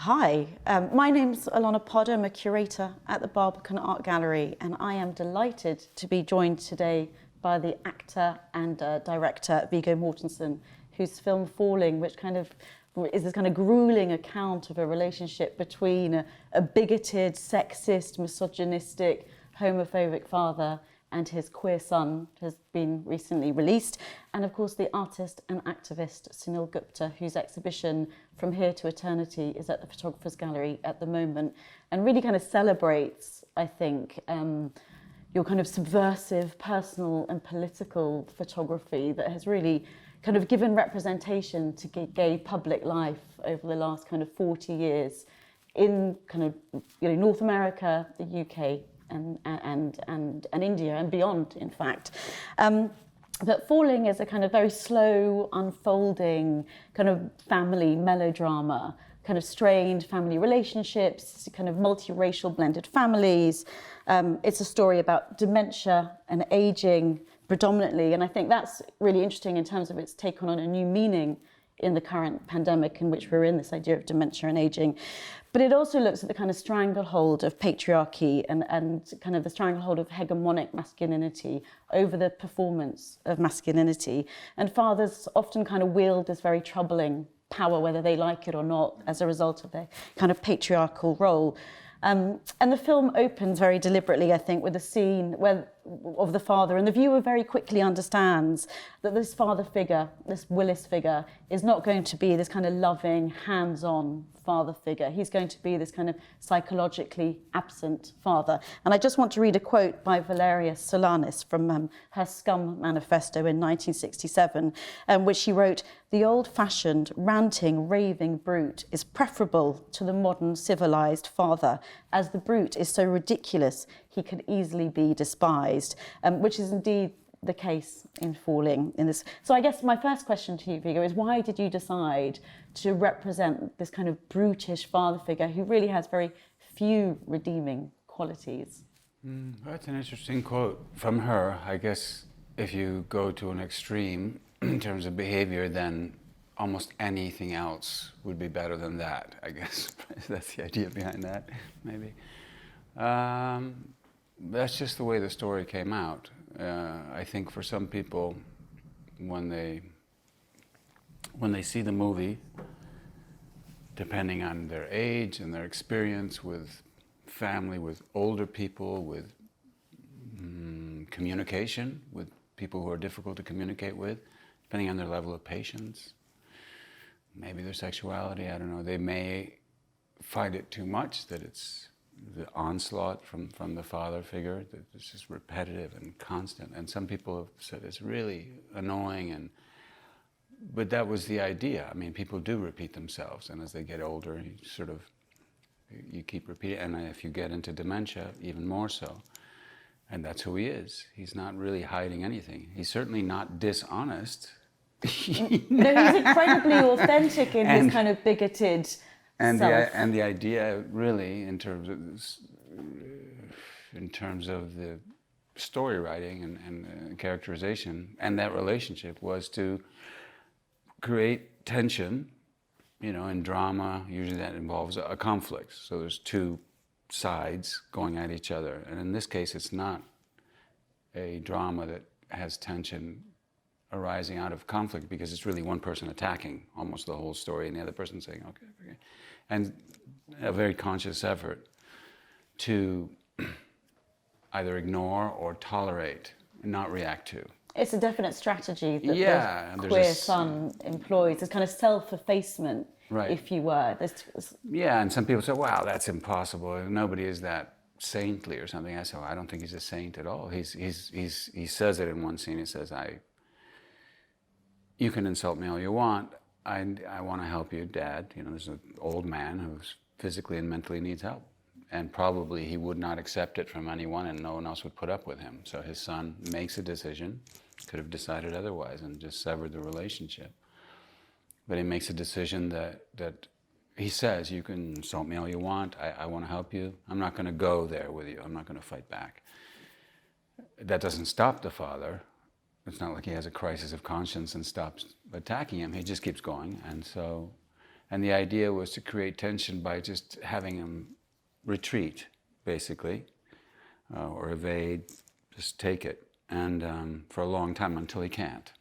Hi, my name's Alona Pardo. I'm a curator at the Barbican Art Gallery, and I am delighted to be joined today by the actor and director Viggo Mortensen, whose film Falling, which is this kind of grueling account of a relationship between a bigoted, sexist, misogynistic, homophobic father and his queer son, has been recently released. And of course, the artist and activist Sunil Gupta, whose exhibition From Here to Eternity is at the Photographers Gallery at the moment, and really kind of celebrates, I think, your kind of subversive personal and political photography that has really kind of given representation to gay public life over the last kind of 40 years in kind of, North America, the UK, and India and beyond, in fact. But Falling is a kind of very slow, unfolding kind of family melodrama, kind of strained family relationships, kind of multiracial blended families. It's a story about dementia and aging predominantly, and I think that's really interesting in terms of its take on a new meaning in the current pandemic in which we're in, this idea of dementia and aging. But it also looks at the kind of stranglehold of patriarchy and kind of the stranglehold of hegemonic masculinity over the performance of masculinity. And fathers often kind of wield this very troubling power, whether they like it or not, as a result of their kind of patriarchal role. And the film opens very deliberately, I think, with a scene of the father, and the viewer very quickly understands that this father figure, this Willis figure, is not going to be this kind of loving, hands-on father figure. He's going to be this kind of psychologically absent father. And I just want to read a quote by Valeria Solanas from her Scum manifesto in 1967, which she wrote, "The old-fashioned, ranting, raving brute is preferable to the modern civilized father, as the brute is so ridiculous he could easily be despised," which is indeed the case in Falling in this. So I guess my first question to you, Viggo, is why did you decide to represent this kind of brutish father figure who really has very few redeeming qualities? That's an interesting quote from her. I guess if you go to an extreme in terms of behavior, then almost anything else would be better than that, I guess. That's the idea behind that, maybe. That's just the way the story came out. I think for some people, when they see the movie, depending on their age and their experience with family, with older people, with communication, with people who are difficult to communicate with, depending on their level of patience, maybe their sexuality, I don't know, they may find it too much, that it's the onslaught from the father figure, that it's just repetitive and constant. And some people have said it's really annoying, but that was the idea. I mean, people do repeat themselves, and as they get older, you keep repeating, and if you get into dementia, even more so. And that's who he is. He's not really hiding anything. He's certainly not dishonest. No, he's incredibly authentic in his kind of bigoted self. And the idea, really, in terms of the story writing and characterization and that relationship, was to create tension. In drama, usually that involves a conflict. So there's two sides going at each other. And in this case, it's not a drama that has tension arising out of conflict, because it's really one person attacking almost the whole story and the other person saying, okay. And a very conscious effort to either ignore or tolerate and not react to. It's a definite strategy that the queer son employs, this kind of self-effacement, right, if you were. Yeah, and some people say, wow, that's impossible. Nobody is that saintly or something. I say, well, I don't think he's a saint at all. He says it in one scene. He says, you can insult me all you want. I want to help you, Dad. There's an old man who physically and mentally needs help. And probably he would not accept it from anyone, and no one else would put up with him. So his son makes a decision, could have decided otherwise and just severed the relationship. But he makes a decision that he says, you can insult me all you want. I want to help you. I'm not going to go there with you. I'm not going to fight back. That doesn't stop the father. It's not like he has a crisis of conscience and stops attacking him. He just keeps going. And so And the idea was to create tension by just having him retreat, basically, or evade, just take it, and for a long time until he can't.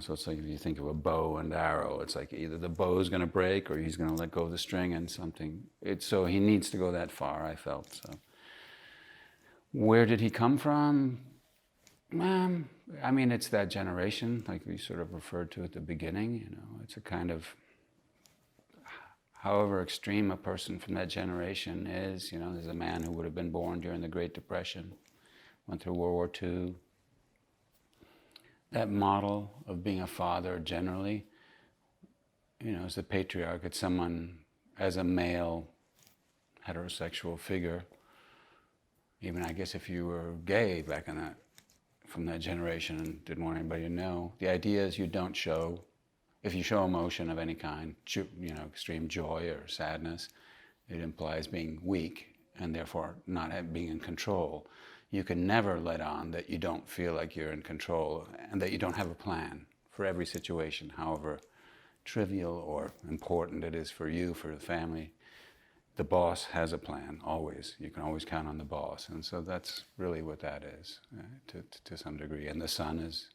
So it's like if you think of a bow and arrow, it's like either the bow is going to break or he's going to let go of the string and something. So he needs to go that far, I felt. So where did he come from? I mean, it's that generation, like we sort of referred to at the beginning. It's a kind of, however extreme a person from that generation is, there's a man who would have been born during the Great Depression, went through World War II. That model of being a father generally, as the patriarch, it's someone as a male heterosexual figure. Even I guess if you were gay back in from that generation and didn't want anybody to know, the idea is you don't show, if you show emotion of any kind, extreme joy or sadness, it implies being weak and therefore not being in control. You can never let on that you don't feel like you're in control and that you don't have a plan for every situation, however trivial or important it is for you, for the family. The boss has a plan, always. You can always count on the boss. And so that's really what that is, to some degree. And the son is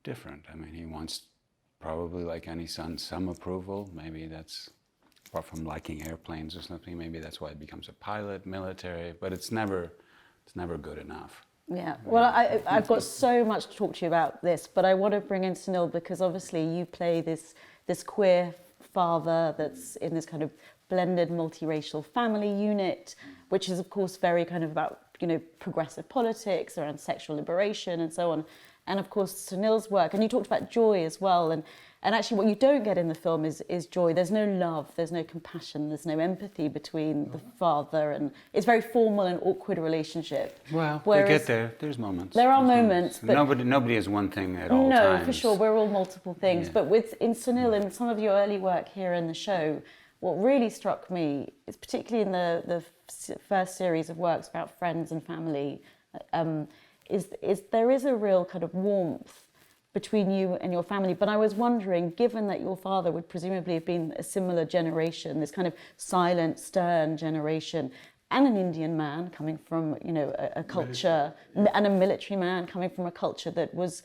different. I mean, he wants, probably like any son, some approval. Maybe that's, apart from liking airplanes or something, maybe that's why he becomes a pilot, military, but it's never good enough. Yeah, well, I've got so much to talk to you about this, but I want to bring in Sunil because obviously you play this queer father that's in this kind of blended multiracial family unit, which is of course very kind of about, progressive politics around sexual liberation and so on. And of course Sunil's work, and you talked about joy as well, and actually what you don't get in the film is joy. There's no love, there's no compassion, there's no empathy between the father, and it's a very formal and awkward relationship. Well, they get there. There's moments. There are moments, but nobody is one thing at all times. No, for sure, we're all multiple things. Yeah. But in Sunil and some of your early work here in the show, what really struck me is particularly in the first series of works about friends and family, is there is a real kind of warmth between you and your family. But I was wondering, given that your father would presumably have been a similar generation, this kind of silent, stern generation, and an Indian man coming from, a culture, and a military man coming from a culture that was,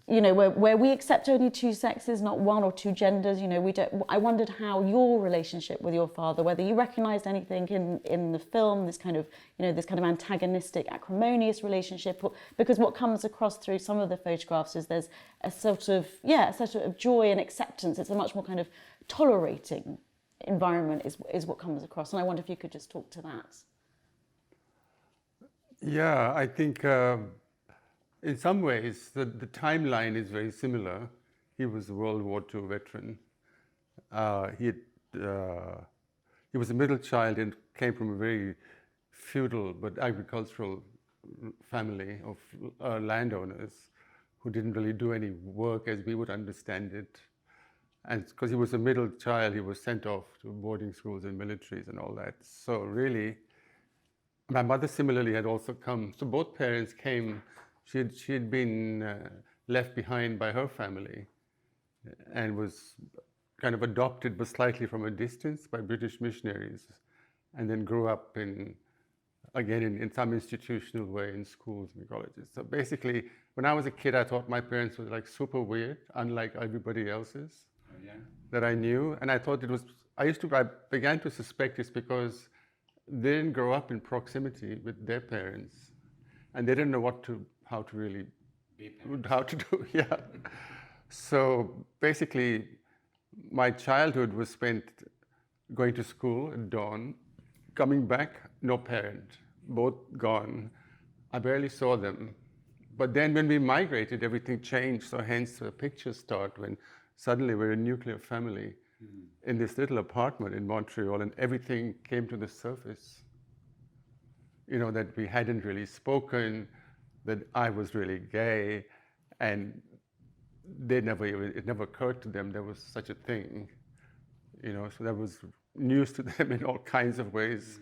where we accept only two sexes, not one or two genders. We don't. I wondered how your relationship with your father, whether you recognised anything in the film, this kind of antagonistic, acrimonious relationship, because what comes across through some of the photographs is there's a sort of joy and acceptance. It's a much more kind of tolerating environment is what comes across, and I wonder if you could just talk to that. Yeah, I think in some ways the timeline is very similar. He was a World War II veteran. He was a middle child and came from a very feudal but agricultural family of landowners who didn't really do any work as we would understand it. And because he was a middle child, he was sent off to boarding schools and militaries and all that. So really, my mother similarly had also come. So both parents came. She had been left behind by her family and was kind of adopted, but slightly from a distance, by British missionaries, and then grew up in some institutional way in schools and colleges. So basically, when I was a kid, I thought my parents were like super weird, unlike everybody else's. That I knew, and I thought it was. I began to suspect it's because they didn't grow up in proximity with their parents, and they didn't know how to really do. Yeah. So basically, my childhood was spent going to school at dawn, coming back, no parent, both gone. I barely saw them. But then when we migrated, everything changed. So hence the pictures start when suddenly we're a nuclear family in this little apartment in Montreal, and everything came to the surface. That we hadn't really spoken, that I was really gay, and it never occurred to them there was such a thing. So that was news to them in all kinds of ways.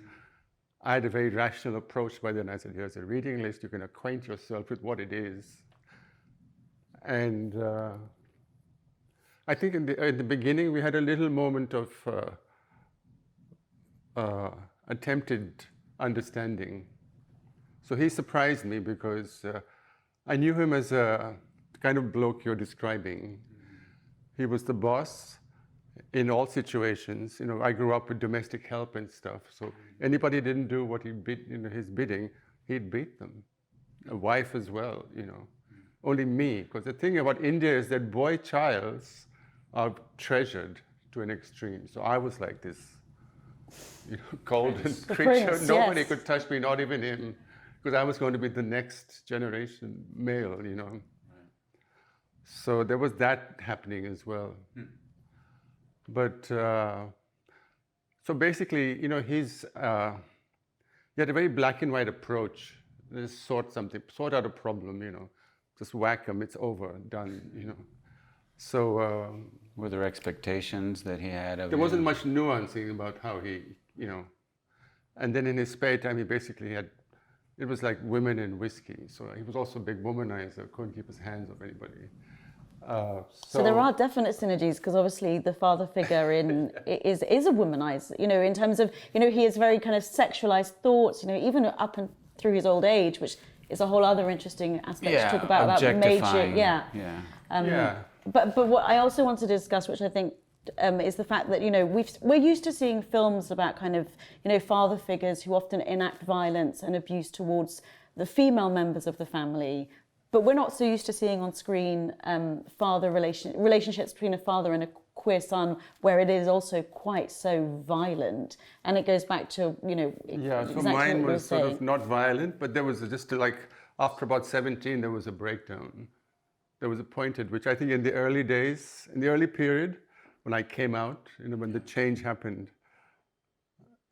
I had a very rational approach by then. I said, here's a reading list, you can acquaint yourself with what it is. And I think at the beginning we had a little moment of attempted understanding. So he surprised me because I knew him as a kind of bloke you're describing. He was the boss in all situations. I grew up with domestic help and stuff. So anybody didn't do what his bidding, he'd beat them. A wife as well, Only me, because the thing about India is that boy childs are treasured to an extreme. So I was like this, golden creature. Prince, Nobody yes. could touch me, not even him, because I was going to be the next generation male, Right. So there was that happening as well. But so basically, he had a very black and white approach. Just sort out a problem, just whack them, it's over, done, So Were there expectations that he had of there you? wasn't much nuancing about how he, And then in his spare time, he basically it was like women and whiskey. So he was also a big womanizer, couldn't keep his hands off anybody. So there are definite synergies, because obviously the father figure is a womanizer, in terms of, he has very kind of sexualized thoughts, even up and through his old age, which is a whole other interesting aspect to talk about major, But what I also want to discuss, which I think is the fact that we're used to seeing films about kind of father figures who often enact violence and abuse towards the female members of the family. But we're not so used to seeing on screen relationships between a father and a queer son, where it is also quite so violent. And it goes back to, so exactly mine what was sort of not violent, but there was just after about 17, there was a breakdown. There was a point at which I think in the early days, in the early period, when I came out, when the change happened,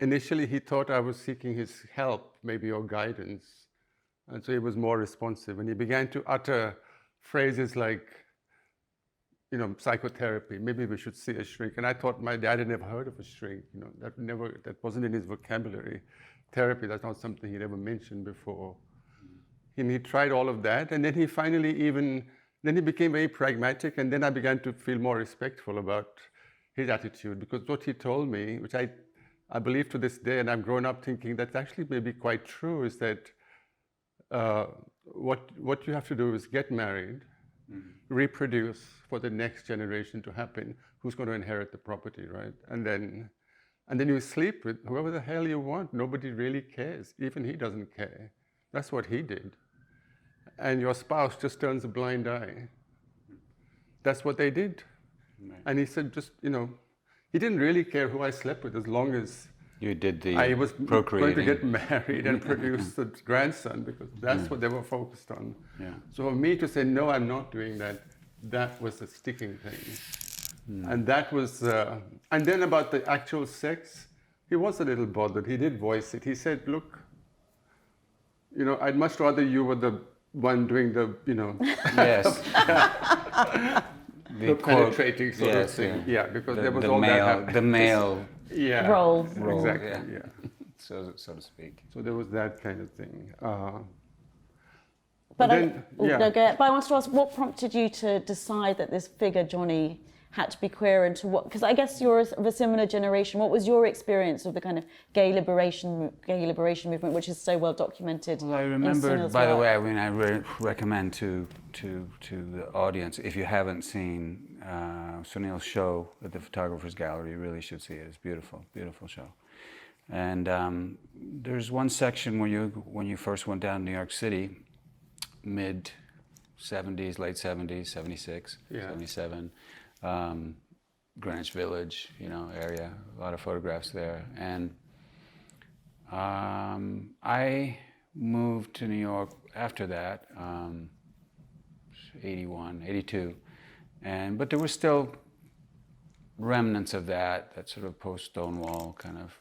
initially he thought I was seeking his help, maybe, or guidance. And so he was more responsive, and he began to utter phrases like, psychotherapy, maybe we should see a shrink. And I thought my dad had never heard of a shrink, that wasn't in his vocabulary. Therapy, that's not something he'd ever mentioned before. And he tried all of that, and then he finally then he became very pragmatic, and then I began to feel more respectful about his attitude, because what he told me, which I believe to this day, and I've grown up thinking that's actually maybe quite true, is that what you have to do is get married, reproduce for the next generation to happen, who's going to inherit the property, right? And then you sleep with whoever the hell you want. Nobody really cares. Even he doesn't care. That's what he did. And your spouse just turns a blind eye. That's what they did. Right. And he said, he didn't really care who I slept with, as long as you did the I was procreating. going to get married and produce the grandson, because that's what they were focused on. Yeah. So for me to say, no, I'm not doing that, that was a sticking thing. And that was, and then about the actual sex, he was a little bothered. He did voice it. He said, look, I'd much rather you were the one doing the, Yes. the penetrating sort of thing. Yeah, because there was all male, that happening. The male role. Exactly, yeah. So to speak. So there was that kind of thing. But I wanted to ask, what prompted you to decide that this figure, Johnny, had to be queer, and to what? Because I guess you're of a similar generation. What was your experience of the kind of gay liberation movement, which is so well documented? Well, I remember, by the way, I recommend to the audience, if you haven't seen Sunil's show at the Photographer's Gallery, you really should see it. It's beautiful, beautiful show. And there's one section when you first went down to New York City, mid 70s, late 70s, 76, 77. Greenwich Village, area, a lot of photographs there. And I moved to New York after that, 81, 82. But there were still remnants of that sort of post-Stonewall kind of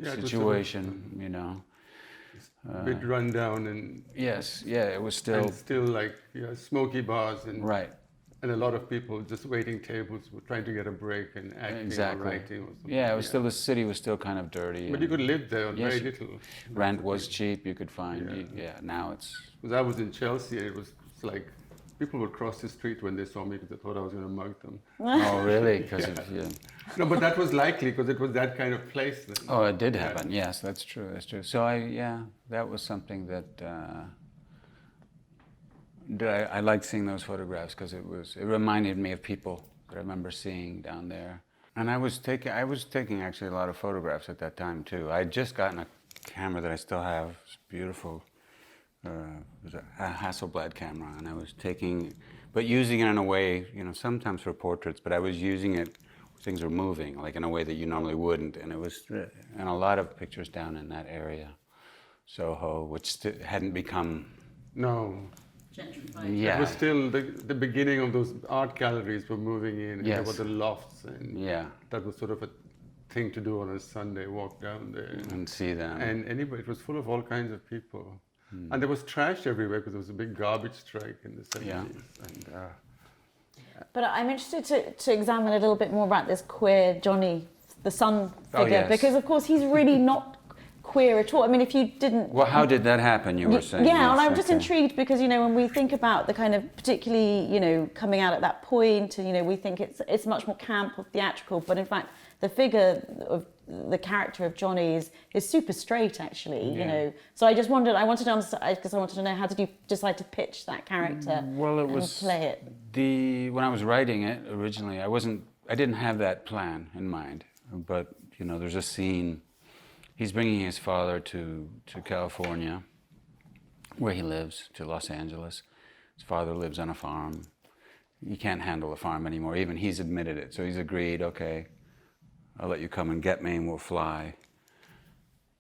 situation, A bit run down and... Yes, it was still... And still like, smoky bars and... Right. And a lot of people just waiting tables, were trying to get a break and acting or writing or something. Yeah, it was still, the city was still kind of dirty. But you could live there on very little. Rent was cheap, you could find, now it's... Because I was in Chelsea, it was like, people would cross the street when they saw me because they thought I was going to mug them. Oh, really? Because yeah. No, but that was likely because it was that kind of place then. Oh, it did happen. Yes, that's true. That's true. So that was something that I liked seeing those photographs because it reminded me of people that I remember seeing down there. And I was taking actually a lot of photographs at that time too. I had just gotten a camera that I still have. It's beautiful. It was a Hasselblad camera, and I was but using it in a way, sometimes for portraits, but I was using it, things were moving, like in a way that you normally wouldn't, and a lot of pictures down in that area, Soho, which hadn't become... No. Gentrified. Yeah. It was still the beginning of those art galleries were moving in, and there were the lofts, and that was sort of a thing to do on a Sunday, walk down there. And see them. And anyway, it was full of all kinds of people. And there was trash everywhere because there was a big garbage strike in the 70s. Yeah. And, but I'm interested to examine a little bit more about this queer Johnny, the son figure, because of course he's really not queer at all. I mean, if you didn't... Well, how did that happen, you were saying? Yeah, and I'm just intrigued because, when we think about the kind of particularly, coming out at that point, and, we think it's much more camp or theatrical, but in fact, the figure of the character of Johnny is super straight, actually, So I wanted to understand, because I wanted to know, how did you decide to pitch that character and play it? When I was writing it originally, I didn't have that plan in mind, but, there's a scene. He's bringing his father to California, where he lives, to Los Angeles. His father lives on a farm. He can't handle the farm anymore. Even he's admitted it. So he's agreed, okay, I'll let you come and get me, and we'll fly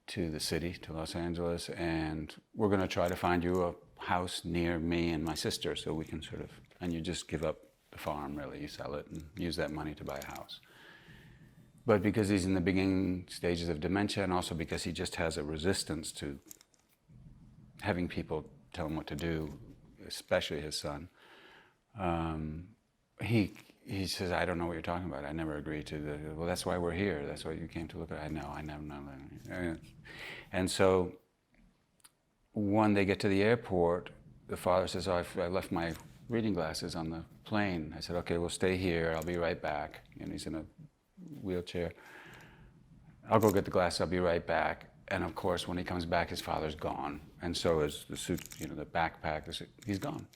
to the city, to Los Angeles, and we're going to try to find you a house near me and my sister, so we can and you just give up the farm, really. You sell it and use that money to buy a house. But because he's in the beginning stages of dementia, and also because he just has a resistance to having people tell him what to do, especially his son, he says, I don't know what you're talking about. I never agreed to well, that's why we're here. That's why you came to look at it. I know. And so when they get to the airport, the father says, I left my reading glasses on the plane. I said, okay, we'll stay here. I'll be right back. And he's in a wheelchair. I'll go get the glasses, I'll be right back. And of course, when he comes back, his father's gone. And so is the suit, the backpack, he's gone.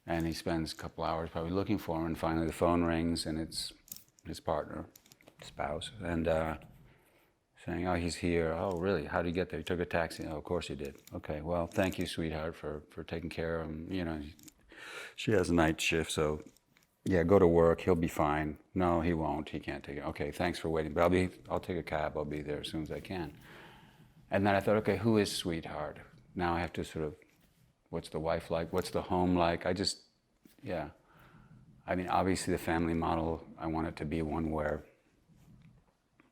And he spends a couple hours probably looking for him, and finally the phone rings, and it's his partner, spouse, and saying, oh, he's here. Oh, really? How did he get there? He took a taxi. Oh, of course he did. Okay, well, thank you, sweetheart, for taking care of him. She has a night shift, so yeah, go to work, he'll be fine. No, he won't, he can't take it. Okay, thanks for waiting, but I'll take a cab, I'll be there as soon as I can. And then I thought, okay, who is sweetheart? Now I have to what's the wife like? What's the home like? I mean, obviously the family model, I want it to be one where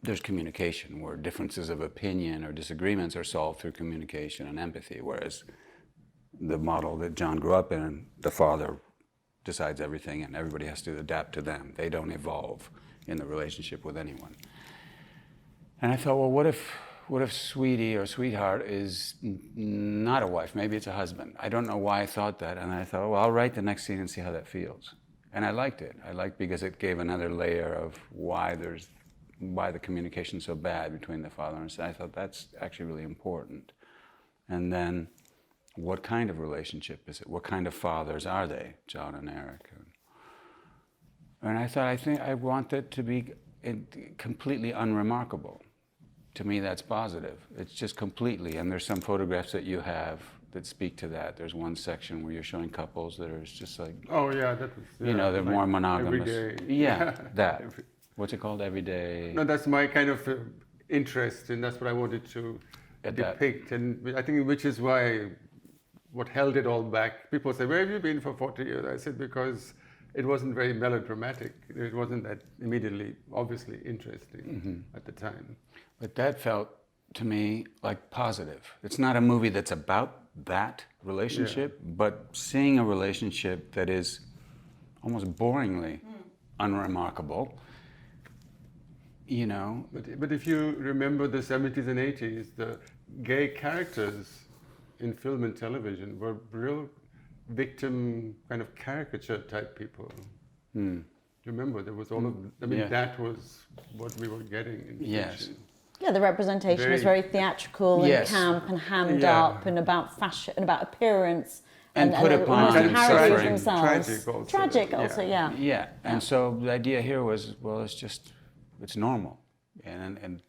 there's communication, where differences of opinion or disagreements are solved through communication and empathy, whereas the model that John grew up in, the father decides everything, and everybody has to adapt to them. They don't evolve in the relationship with anyone. And I thought, well, what if sweetie or sweetheart is not a wife? Maybe it's a husband. I don't know why I thought that. And I thought, well, I'll write the next scene and see how that feels. And I liked it. Because it gave another layer of why the communication's so bad between the father and son. I thought that's actually really important. And then, what kind of relationship is it? What kind of fathers are they, John and Eric? And I thought, I want it to be completely unremarkable. To me, that's positive. It's just completely, and there's some photographs that you have that speak to that. There's one section where you're showing couples that are just like... Oh, yeah, that was... Yeah, they're more monogamous. Every day. Yeah, that. What's it called? Every day? No, that's my kind of interest, and that's what I wanted to depict. And I think which is why... What held it all back. People say, where have you been for 40 years? I said, because it wasn't very melodramatic. It wasn't that immediately, obviously interesting at the time. But that felt, to me, like positive. It's not a movie that's about that relationship, but seeing a relationship that is almost boringly unremarkable, But if you remember the 70s and 80s, the gay characters in film and television were real victim kind of caricature type people. Remember, there was all of, I mean, Yeah. that was what we were getting in Yes. fiction. Yeah, the representation was very theatrical and Yes. camp and hammed Yeah. up and about fashion and about appearance. And put upon almost and parody of suffering. themselves. Tragic also. Tragic also, yeah. Yeah, and so the idea here was, well, it's normal, and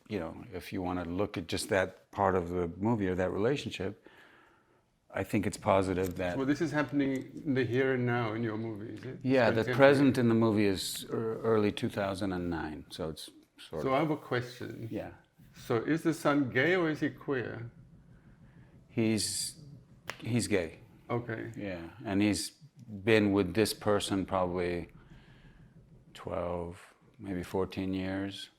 you know, if you want to look at just that part of the movie or that relationship, I think it's positive that. Well, this is happening in the here and now in your movie, is it? Yeah, the Contemporary. present in the movie is early 2009, so it's sort So of. I have a question. Yeah, So is the son gay or is he queer? he's gay. Okay. Yeah, and he's been with this person probably 12, maybe 14 years.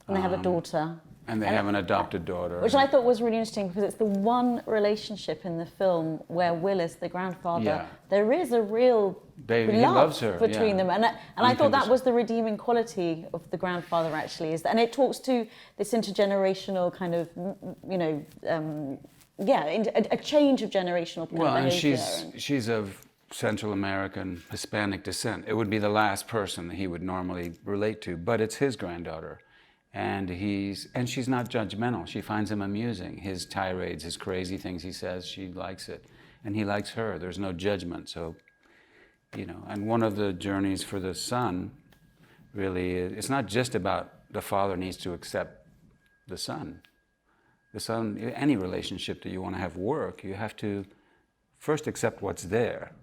And they have a daughter. And they have an adopted daughter. Which I thought was really interesting because it's the one relationship in the film where Willis, the grandfather, Yeah. there is a real He love loves her, between yeah. them. And I thought that was the redeeming quality of the grandfather actually. And it talks to this intergenerational kind of, you know, a change of generational Well, and behavior. she's of Central American Hispanic descent. It would be the last person that he would normally relate to, but it's his granddaughter. And she's not judgmental. She finds him amusing. His tirades, his crazy things he says, she likes it. And he likes her. There's no judgment. So, you know, and one of the journeys for the son really, it's not just about the father needs to accept the son. The son, any relationship that you want to have work, you have to first accept what's there.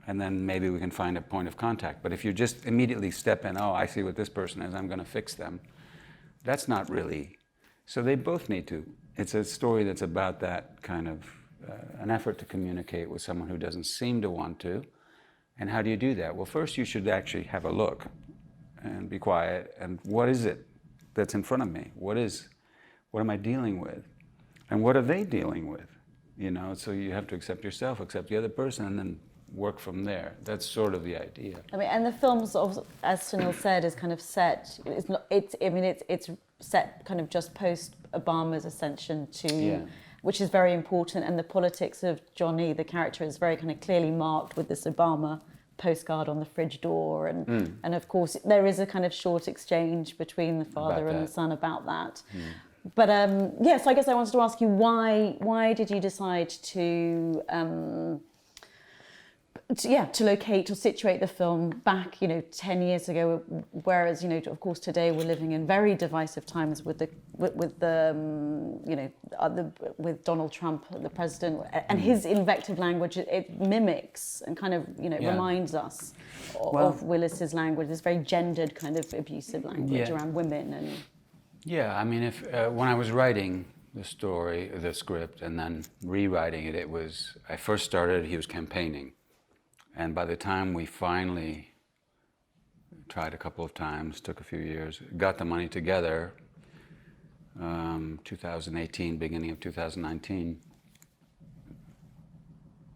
And then maybe we can find a point of contact. But if you just immediately step in, oh, I see what this person is, I'm going to fix them, that's not really. So they both need to. It's a story that's about that kind of, an effort to communicate with someone who doesn't seem to want to. And how do you do that? Well, first you should actually have a look and be quiet. And what is it that's in front of me? What am I dealing with? And what are they dealing with? You know, so you have to accept yourself, accept the other person, and then work from there. That's sort of the idea. I mean, and the film's, as Sunil said, is kind of set. It's not. It's set kind of just post Obama's ascension to, which is very important. And the politics of Johnny, the character, is very kind of clearly marked with this Obama postcard on the fridge door, and of course there is a kind of short exchange between the father and the son about that. But so I guess I wanted to ask you why did you decide to locate or situate the film back, 10 years ago, whereas, of course, today we're living in very divisive times with Donald Trump, the president, and his invective language. It mimics and kind of, reminds us of Willis's language, this very gendered kind of abusive language around women and. Yeah, I mean, if when I was writing the story, the script, and then rewriting it, I first started. He was campaigning. And by the time we finally tried a couple of times, took a few years, got the money together, 2018, beginning of 2019,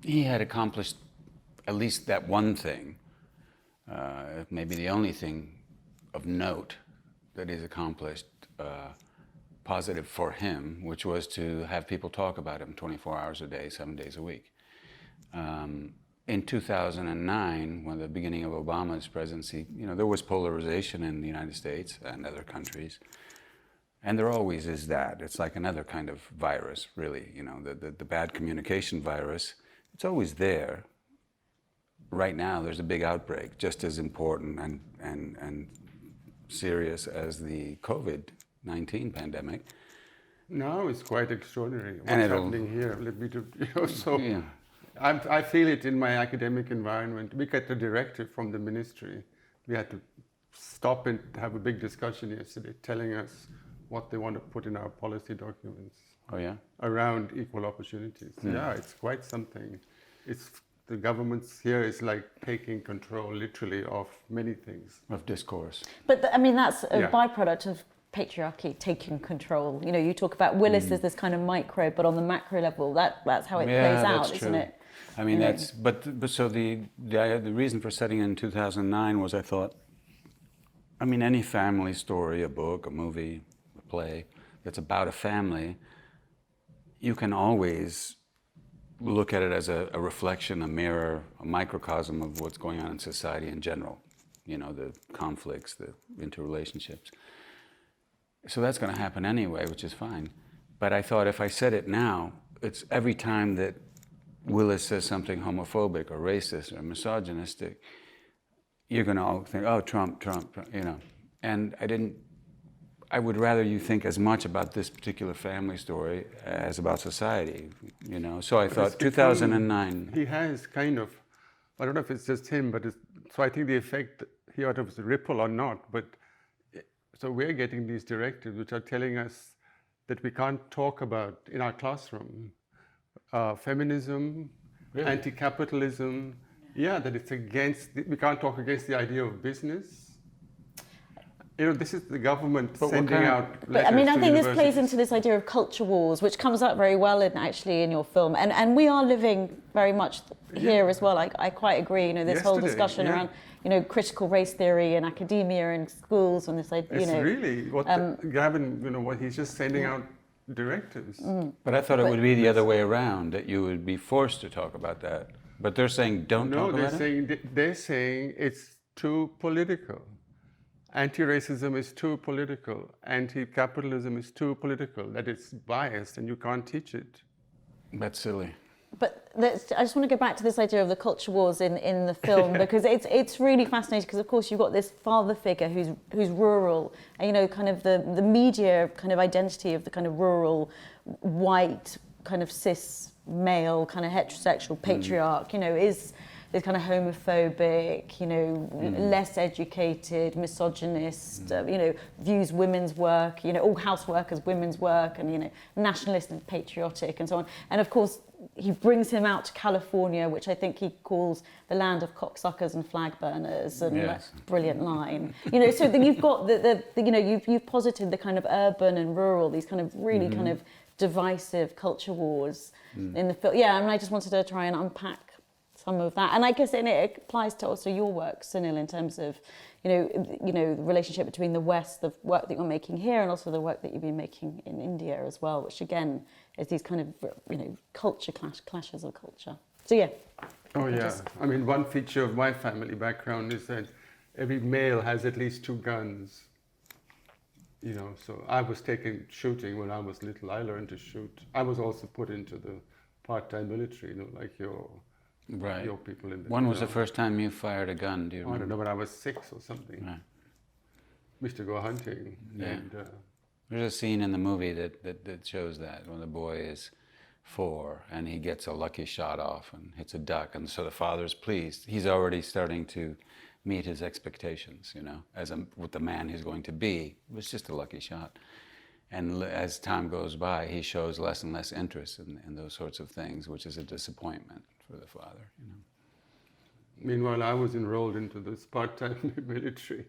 he had accomplished at least that one thing, maybe the only thing of note that he's accomplished, positive for him, which was to have people talk about him 24 hours a day, 7 days a week. In 2009, when the beginning of Obama's presidency, there was polarization in the United States and other countries. And there always is that. It's like another kind of virus, really. The bad communication virus, it's always there. Right now, there's a big outbreak, just as important and serious as the COVID-19 pandemic. No, it's quite extraordinary what's And happening here. Let me do, Yeah. I feel it in my academic environment. We get a directive from the ministry. We had to stop and have a big discussion yesterday telling us what they want to put in our policy documents. Oh, yeah? Around equal opportunities. Yeah, it's quite something. The governments here is like taking control literally of many things. Of discourse. But that's a byproduct of patriarchy taking control. You talk about Willis as this kind of micro, but on the macro level, that's how it plays out, isn't it? I mean, but so the reason for setting it in 2009 was I thought, any family story, a book, a movie, a play that's about a family, you can always look at it as a reflection, a mirror, a microcosm of what's going on in society in general. You know, the conflicts, the interrelationships. So that's going to happen anyway, which is fine. But I thought if I said it now, it's every time that Willis says something homophobic or racist or misogynistic, you're going to all think, oh, Trump, you know. And I would rather you think as much about this particular family story as about society, you know. So I thought 2009. He has kind of, I don't know if it's just him, but so I think the effect here was a ripple or not, but so we're getting these directives which are telling us that we can't talk about in our classroom feminism, Really? anti-capitalism, that it's against, we can't talk against the idea of business. You know, this is the government sending out letters But I mean, I to think this universities. plays into this idea of culture wars, which comes up very well in your film. And we are living very much here as well. I quite agree, you know, this whole discussion around, you know, critical race theory in academia and schools and this idea, you know. It's really what Gavin, you know, what he's just sending out directives. But I thought it would be the other way around, that you would be forced to talk about that. But they're saying don't talk about it? They're saying it's too political. Anti-racism is too political. Anti-capitalism is too political, that it's biased and you can't teach it. That's silly. But I just want to go back to this idea of the culture wars in the film because it's really fascinating because of course you've got this father figure who's rural and you know kind of the media kind of identity of the kind of rural white kind of cis male kind of heterosexual patriarch you know is kind of homophobic, you know, less educated, misogynist, you know, views women's work, you know, all housework as women's work and, you know, nationalist and patriotic and so on. And of course, he brings him out to California, which I think he calls the land of cocksuckers and flag burners, and Yes. brilliant line. You know, so then you've got the you know, you've posited the kind of urban and rural, these kind of really kind of divisive culture wars in the film. Yeah, I mean, I just wanted to try and unpack some of that, and I guess it applies to also your work, Sunil, in terms of, you know, the relationship between the West, the work that you're making here, and also the work that you've been making in India as well, which again is these kind of, you know, culture clashes of culture. So yeah. Oh yeah, I mean, one feature of my family background is that every male has at least 2 guns. You know, so I was taken shooting when I was little. I learned to shoot. I was also put into the part-time military, you know, like your people in the... When was the first time you fired a gun? Do you remember? I don't know, when I was 6 or something. Right. We used to go hunting. Yeah. And, There's a scene in the movie that shows that when the boy is 4 and he gets a lucky shot off and hits a duck, and so the father's pleased. He's already starting to meet his expectations, you know, with the man he's going to be. It was just a lucky shot. And as time goes by, he shows less and less interest in those sorts of things, which is a disappointment for the father, you know. Meanwhile, I was enrolled into this part-time military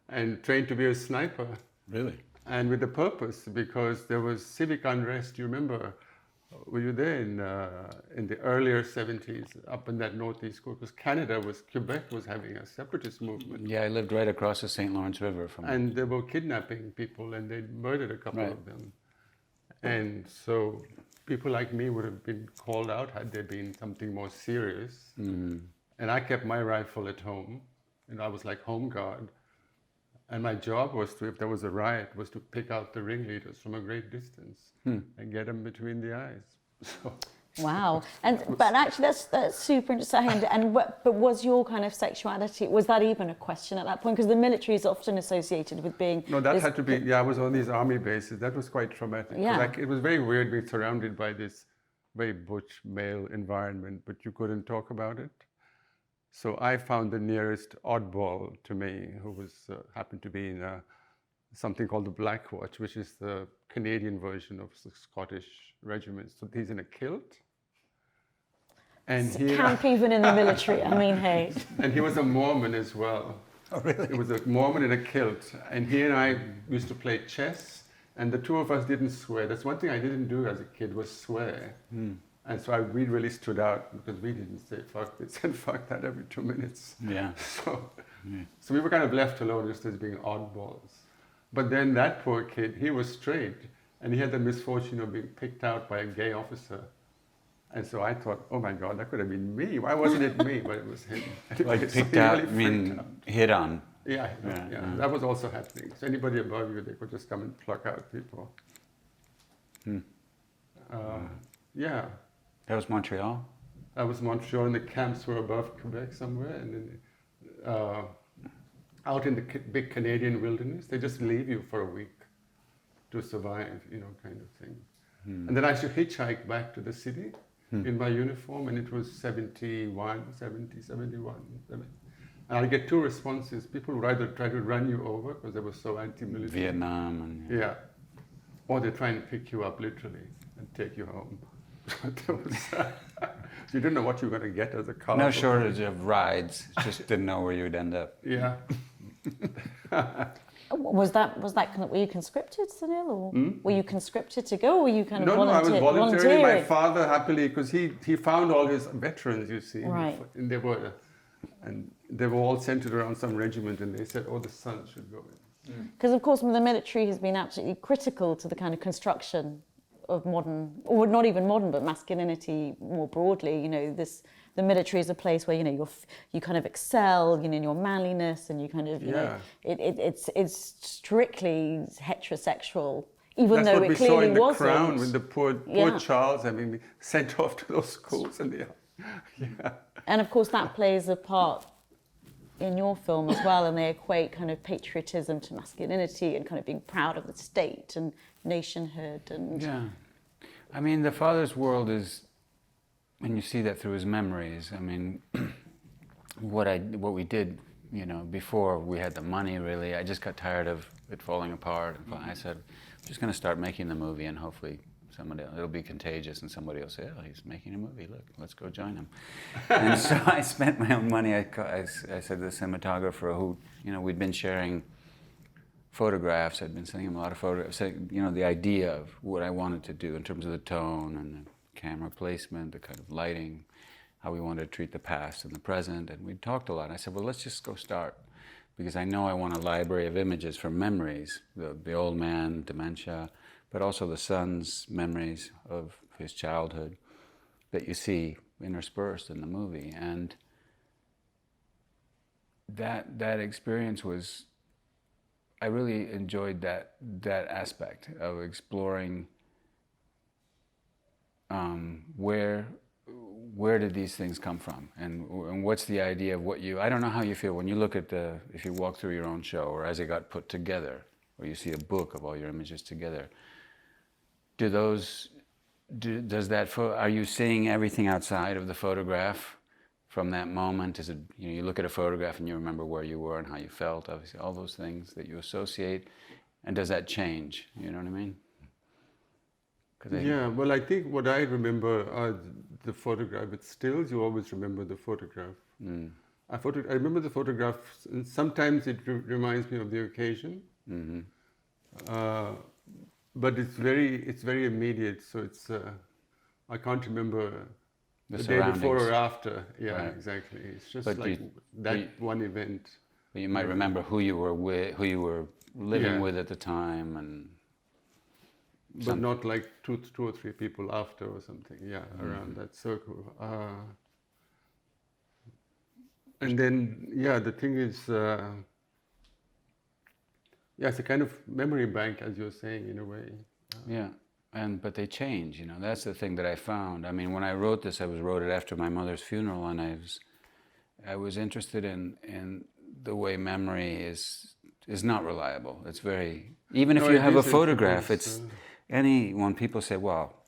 and trained to be a sniper. Really? And with a purpose, because there was civic unrest. You remember, were you there in the earlier 70s, up in that northeast coast? Because Quebec was having a separatist movement. Yeah, I lived right across the St. Lawrence River from... And they were kidnapping people, and they murdered a couple of them. And so people like me would have been called out had there been something more serious. Mm-hmm. And I kept my rifle at home, and I was like home guard. And my job was to, if there was a riot, was to pick out the ringleaders from a great distance and get them between the eyes. So, wow. But actually, that's super interesting. But was your kind of sexuality, was that even a question at that point? Because the military is often associated with being... No, that had to be, yeah, I was on these army bases. That was quite traumatic. Yeah. Like, it was very weird being surrounded by this very butch male environment, but you couldn't talk about it. So I found the nearest oddball to me, who was happened to be in something called the Black Watch, which is the Canadian version of the Scottish regiments. So he's in a kilt. And he camp even in the military, I mean, hey. And he was a Mormon as well. Oh, really? He was a Mormon in a kilt. And he and I used to play chess, and the two of us didn't swear. That's one thing I didn't do as a kid, was swear. And so we really stood out, because we didn't say fuck this and fuck that every 2 minutes. Yeah. So we were kind of left alone just as being oddballs. But then that poor kid, he was straight, and he had the misfortune of being picked out by a gay officer. And so I thought, oh my God, that could have been me. Why wasn't it me? But it was him. Like So picked he out, really I mean, freaked out. hit on. Yeah, Yeah. that was also happening. So anybody above you, they could just come and pluck out people. Yeah, That was Montreal? I was Montreal, and the camps were above Quebec somewhere, and then out in the big Canadian wilderness, they just leave you for a week to survive, kind of thing. And then I used to hitchhike back to the city in my uniform, and it was 71. And I get two responses. People would either try to run you over because they were so anti-military. Vietnam and Yeah. Or they try and pick you up literally and take you home. You didn't know what you were going to get as a car. no shortage of rides. Just didn't know where you'd end up. Yeah. Was that kind of, were you conscripted, Sunil, or were you conscripted to go, or were you kind of No, I was volunteering. volunteering? My father happily, because he found all his veterans, you see. Right. And they were all centered around some regiment, and they said, oh, the son should go in. Because, of course, the military has been absolutely critical to the kind of construction of modern, or not even modern, but masculinity more broadly. The military is a place where you kind of excel, in your manliness, and you kind of it's strictly heterosexual, even though it clearly wasn't. That's what we saw in The Crown with the poor Charles having been sent off to those schools, and And of course, that plays a part in your film as well, and they equate kind of patriotism to masculinity and kind of being proud of the state and nationhood and Yeah. I mean, the father's world is, and you see that through his memories. I mean, what we did, before we had the money, really, I just got tired of it falling apart. I said, I'm just going to start making the movie, and hopefully it'll be contagious, and somebody will say, oh, he's making a movie, look, let's go join him. And so I spent my own money. I said to the cinematographer who, we'd been sharing photographs, I'd been sending him a lot of photographs, the idea of what I wanted to do in terms of the tone and the camera placement, the kind of lighting, how we wanted to treat the past and the present, and we talked a lot. And I said, well, let's just go start, because I know I want a library of images from memories, the old man, dementia, but also the son's memories of his childhood that you see interspersed in the movie. And that experience was, I really enjoyed that aspect of exploring where did these things come from, and what's the idea of I don't know how you feel when you look at if you walk through your own show, or as it got put together, or you see a book of all your images together. Are you seeing everything outside of the photograph from that moment? Is it, you look at a photograph and you remember where you were and how you felt, obviously, all those things that you associate, and does that change? You know what I mean? Yeah, well, I think what I remember are the photograph. With stills, you always remember the photograph. I remember the photograph, and sometimes it reminds me of the occasion. But it's very immediate, so it's I can't remember the day before or after. Yeah, right. Exactly. It's just one event. But you might remember who you were with, who you were living with at the time, but not like two or three people after or something. Yeah, around that circle. And then the thing is. Yeah, it's a kind of memory bank, as you're saying, in a way. Yeah, but they change, That's the thing that I found. I mean, when I wrote this, wrote it after my mother's funeral, and I was interested in the way memory is not reliable. It's very, even if you have a photograph, when people say, well,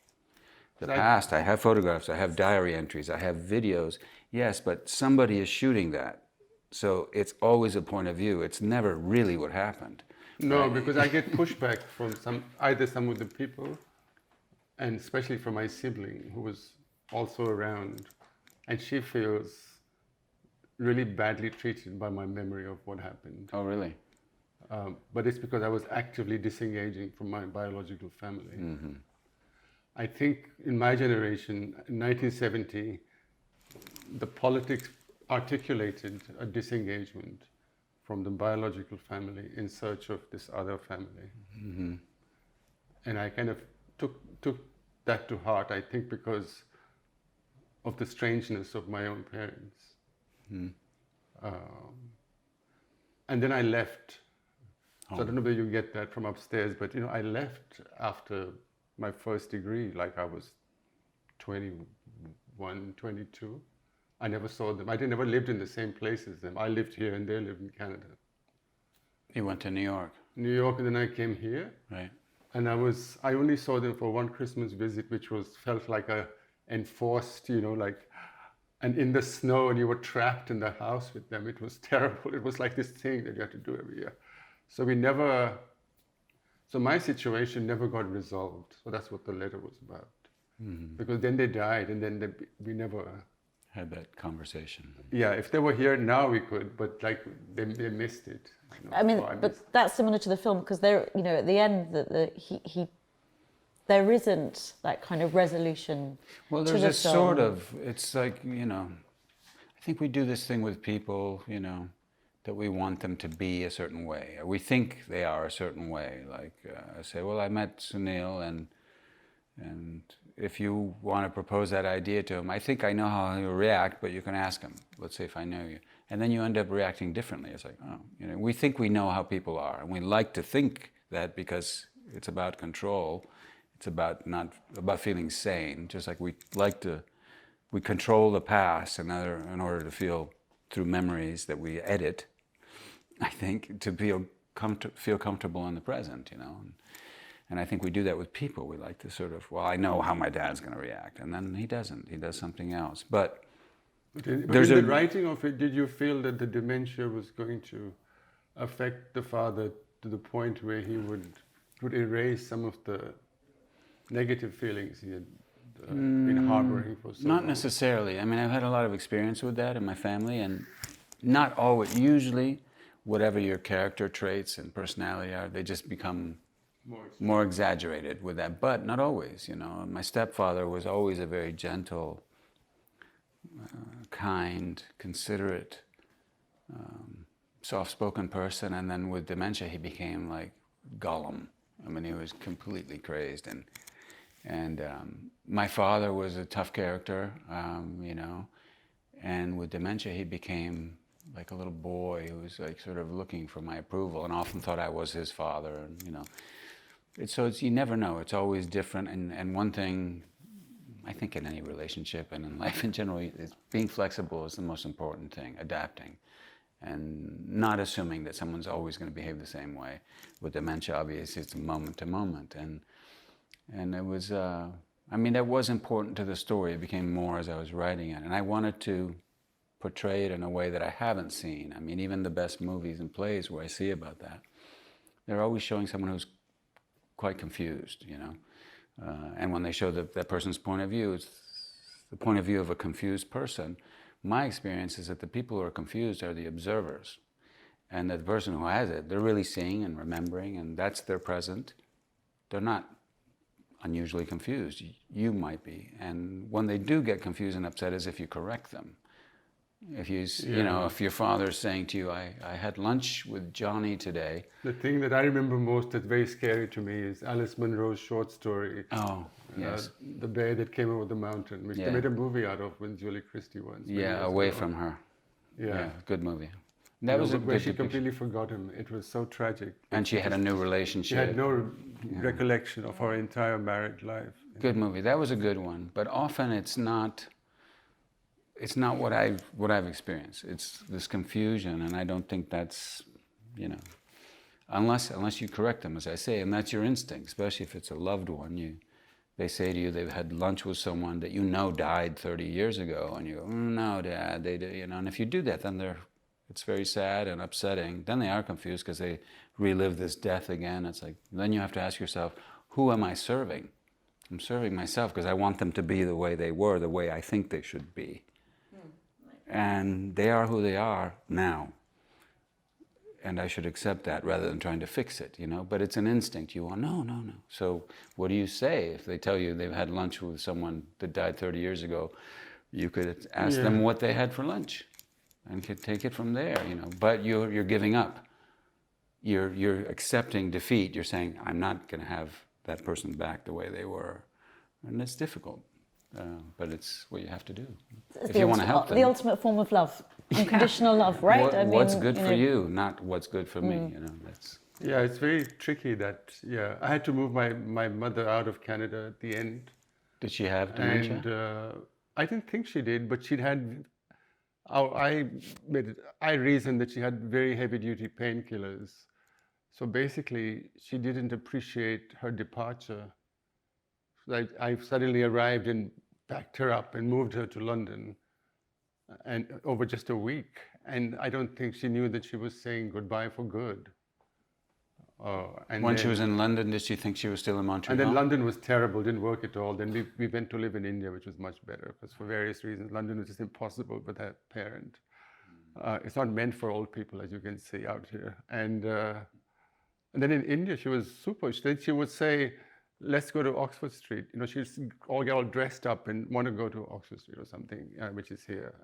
the past, I have photographs, I have diary entries, I have videos. Yes, but somebody is shooting that. So it's always a point of view. It's never really what happened. No, right? Because I get pushback from either some of the people, and especially from my sibling, who was also around, and she feels really badly treated by my memory of what happened. Oh, really? But it's because I was actively disengaging from my biological family. I think in my generation, in 1970, the politics articulated a disengagement from the biological family in search of this other family. And I kind of took that to heart, I think, because of the strangeness of my own parents. And then I left. So I don't know where you get that from upstairs, but I left after my first degree, like I was 21, 22. I never saw them. I never lived in the same place as them. I lived here and they lived in Canada. You went to New York. New York, and then I came here. Right. And I only saw them for one Christmas visit, which felt like a enforced, and in the snow, and you were trapped in the house with them. It was terrible. It was like this thing that you had to do every year. So my situation never got resolved. So that's what the letter was about. Mm-hmm. Because then they died, and then we never had that conversation. Yeah, if they were here now, we could, but they missed it. But that's similar to the film, because there, at the end, there isn't that kind of resolution. Well, there's this sort of, it's like, I think we do this thing with people, that we want them to be a certain way, or we think they are a certain way. Like, I say, well, I met Sunil, and if you want to propose that idea to him, I think I know how he'll react, but you can ask him. Let's say if I know you. And then you end up reacting differently. It's like, we think we know how people are, and we like to think that because it's about control. It's about feeling sane. Just like we control the past in order to feel through memories that we edit. I think to feel comfortable in the present, And I think we do that with people. We like to sort of, well, I know how my dad's going to react, and then he doesn't. He does something else. But in the writing of it, did you feel that the dementia was going to affect the father to the point where he would erase some of the negative feelings he had been harboring for so long? Not necessarily. I mean, I've had a lot of experience with that in my family, and not always. Usually, whatever your character traits and personality are, they just become more exaggerated with that, but not always, My stepfather was always a very gentle, kind, considerate, soft-spoken person, and then with dementia he became like Gollum. I mean, he was completely crazed, and my father was a tough character, and with dementia he became like a little boy who was like sort of looking for my approval and often thought I was his father, and you never know. It's always different, and one thing I think in any relationship and in life in general, being flexible is the most important thing, adapting, and not assuming that someone's always going to behave the same way. With dementia, obviously, it's moment to moment, and it was, that was important to the story. It became more as I was writing it, and I wanted to portray it in a way that I haven't seen. I mean, even the best movies and plays where I see about that, they're always showing someone who's quite confused, and when they show that person's point of view, it's the point of view of a confused person. My experience is that the people who are confused are the observers, and that the person who has it, they're really seeing and remembering, and that's their present. They're not unusually confused. You might be, and when they do get confused and upset is if you correct them. If if your father's saying to you, I had lunch with Johnny today. The thing that I remember most that's very scary to me is Alice Munro's short story. Oh, yes. The Bear That Came Over the Mountain, which they made a movie out of with Julie Christie once. Yeah, Away From Her. Yeah, good movie. That was where she completely forgot him. It was so tragic. And she had a new relationship. She had no recollection of her entire married life. Good movie. That was a good one. But often it's not what I've experienced. It's this confusion, and I don't think that's, unless you correct them, as I say, and that's your instinct, especially if it's a loved one. They say to you they've had lunch with someone that died 30 years ago, and you go, no, Dad, they did, and if you do that, then it's very sad and upsetting. Then they are confused because they relive this death again. It's like, then you have to ask yourself, who am I serving? I'm serving myself because I want them to be the way they were, the way I think they should be. And they are who they are now. And I should accept that rather than trying to fix it, But it's an instinct. You want, no. So what do you say if they tell you they've had lunch with someone that died 30 years ago? You could ask them what they had for lunch and could take it from there, But you're giving up. You're accepting defeat. You're saying, I'm not going to have that person back the way they were. And it's difficult. but it's what you have to do It's if you want to help them. the ultimate form of love, unconditional love, right? What's good for you, not what's good for me. That's. Yeah, it's very tricky that, I had to move my mother out of Canada at the end. Did she have dementia? And I didn't think she did, but she'd had, I reasoned that she had very heavy duty painkillers. So basically, she didn't appreciate her departure. So I suddenly arrived and packed her up and moved her to London, and over just a week. And I don't think she knew that she was saying goodbye for good. When she was in London, did she think she was still in Montreal? And then London was terrible, didn't work at all. Then we went to live in India, which was much better, because for various reasons, London was just impossible with her parent. It's not meant for old people, as you can see out here. And then in India, she was super. Then she would say, let's go to Oxford Street. She'd get all dressed up and want to go to Oxford Street or something, which is here.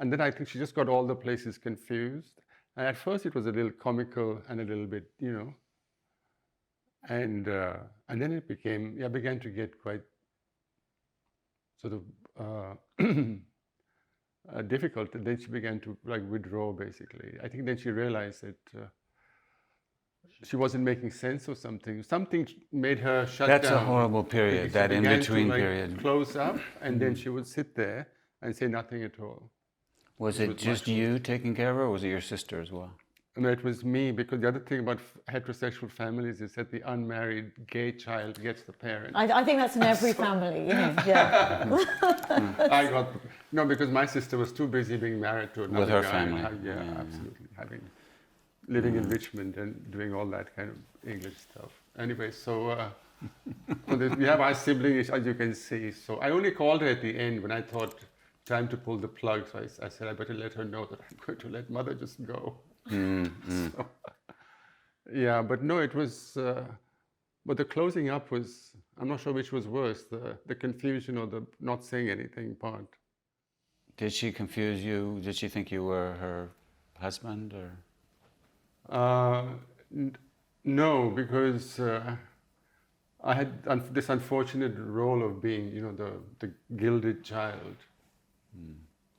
And then I think she just got all the places confused. And at first it was a little comical and a little bit, and then it began to get quite sort of difficult. And then she began to withdraw, basically. I think then she realized that she wasn't making sense of something. Something made her shut down. That's a horrible period, that in-between period. Close up, and then she would sit there and say nothing at all. Was it just you taking care of her, or was it your sister as well? No, it was me, because the other thing about heterosexual families is that the unmarried gay child gets the parent. I think that's in every family, Because my sister was too busy being married to another with her guy. family. Absolutely. Living in Richmond and doing all that kind of English stuff. Anyway, so we have our siblings, as you can see. So I only called her at the end when I thought time to pull the plug. So I said I better let her know that I'm going to let mother just go. So, but no, it was. But the closing up was. I'm not sure which was worse, the confusion or the not saying anything part. Did she confuse you? Did she think you were her husband, or? No, because I had this unfortunate role of being, the gilded child.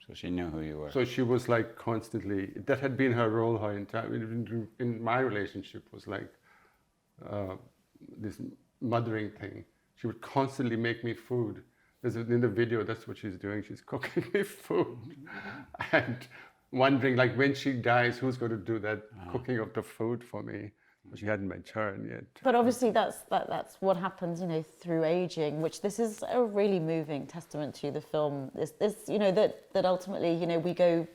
So she knew who you were. So she was constantly, that had been her role her entire, in my relationship was this mothering thing. She would constantly make me food. In the video, that's what she's doing. She's cooking me food. And wondering, when she dies, who's going to do that cooking of the food for me? She hadn't made turn yet. But obviously that's what happens, through aging, which this is a really moving testament to the film. This that ultimately, we go,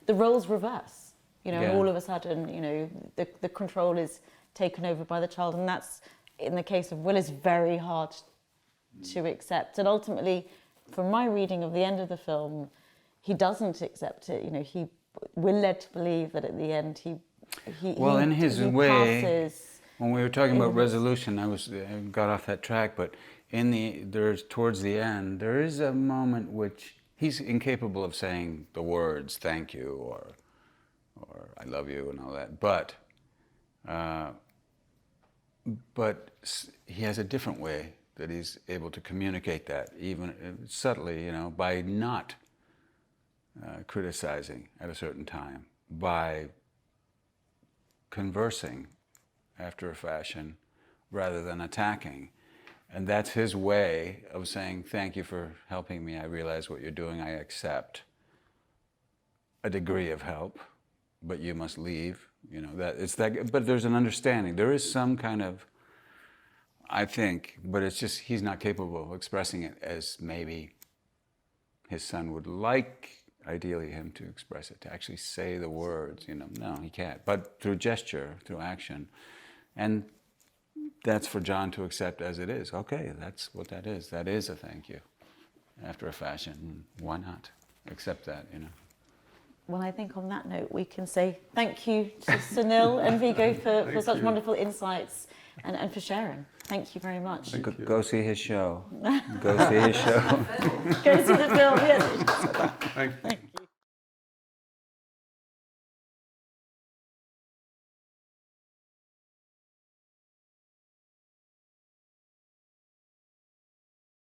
the roles reverse, and all of a sudden, the control is taken over by the child. And that's, in the case of Will, is very hard to accept. And ultimately, from my reading of the end of the film, he doesn't accept it. We're led to believe that at the end he in his way, passes. When we were talking about resolution, I got off that track, but towards the end, there is a moment which he's incapable of saying the words "thank you" or "I love you" and all that, but he has a different way that he's able to communicate that, even subtly, by not criticizing at a certain time, by conversing after a fashion rather than attacking. And that's his way of saying, thank you for helping me. I realize what you're doing. I accept a degree of help, but you must leave. But there's an understanding. There is some kind of, I think, but it's just he's not capable of expressing it as maybe his son would like, ideally, him to express it, to actually say the words. No, he can't. But through gesture, through action, and that's for John to accept as it is. Okay, that's what that is. That is a thank you, after a fashion. Why not accept that? Well, I think on that note, we can say thank you to Sunil and Viggo for such wonderful insights and for sharing. Thank you very much. Go see his show. Go see his show. Go see the film, yes. Thank you.